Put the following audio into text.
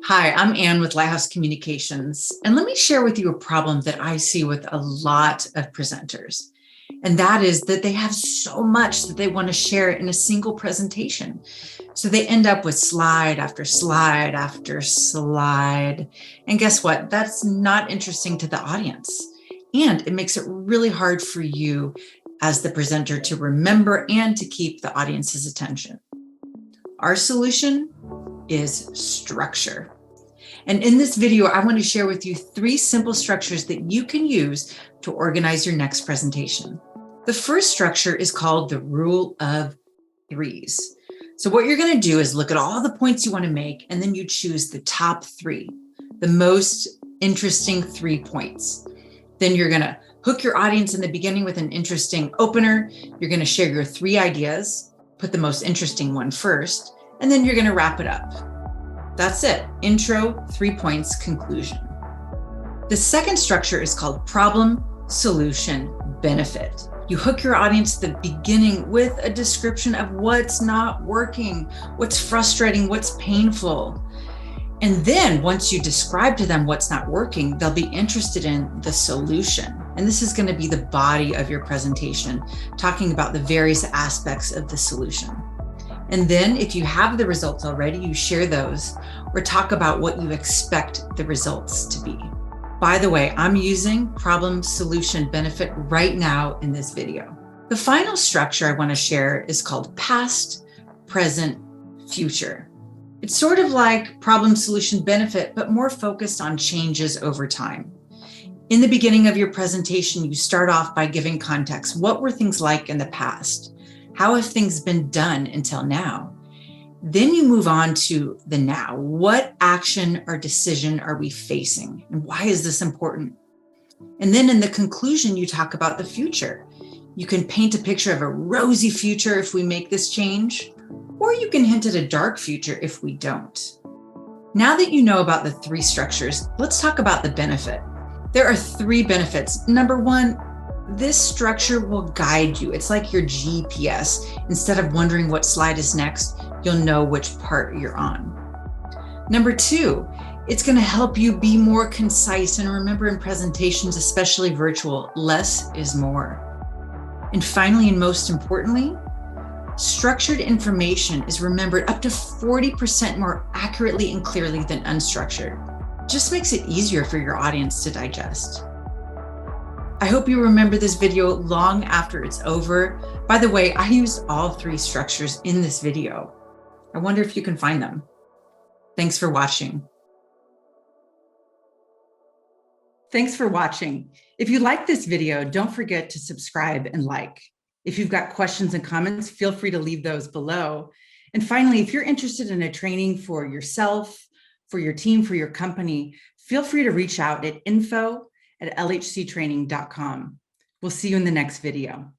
Hi, I'm Ann with Lighthouse Communications, and let me share with you a problem that I see with a lot of presenters. And that is that they have so much that they want to share in a single presentation. So they end up with slide after slide after slide. And guess what? That's not interesting to the audience. And it makes it really hard for you as the presenter to remember and to keep the audience's attention. Our solution is structure. And in this video, I want to share with you 3 simple structures that you can use to organize your next presentation. The first structure is called the rule of 3s. So what you're going to do is look at all the points you want to make, and then you choose the top 3, the most interesting 3 points. Then you're going to hook your audience in the beginning with an interesting opener. You're going to share your 3 ideas, put the most interesting one first, and then you're going to wrap it up. That's it. Intro, 3 points, conclusion. The second structure is called problem, solution, benefit. You hook your audience at the beginning with a description of what's not working, what's frustrating, what's painful. And then once you describe to them what's not working, they'll be interested in the solution. And this is going to be the body of your presentation, talking about the various aspects of the solution. And then if you have the results already, you share those or talk about what you expect the results to be. By the way, I'm using problem, solution, benefit right now in this video. The final structure I want to share is called past, present, future. It's sort of like problem, solution, benefit, but more focused on changes over time. In the beginning of your presentation, you start off by giving context. What were things like in the past? How have things been done until now? Then you move on to the now. What action or decision are we facing? And why is this important? And then in the conclusion, you talk about the future. You can paint a picture of a rosy future if we make this change, or you can hint at a dark future if we don't. Now that you know about the 3 structures, let's talk about the benefit. There are 3 benefits. Number 1, this structure will guide you. It's like your GPS. Instead of wondering what slide is next, you'll know which part you're on. Number 2, it's going to help you be more concise. And remember, in presentations, especially virtual, less is more. And finally, and most importantly, structured information is remembered up to 40% more accurately and clearly than unstructured. Just makes it easier for your audience to digest. I hope you remember this video long after it's over. By the way, I used all 3 structures in this video. I wonder if you can find them. Thanks for watching. Thanks for watching. If you like this video, don't forget to subscribe and like. If you've got questions and comments, feel free to leave those below. And finally, if you're interested in a training for yourself, for your team, for your company, feel free to reach out at info@lhctraining.com. We'll see you in the next video.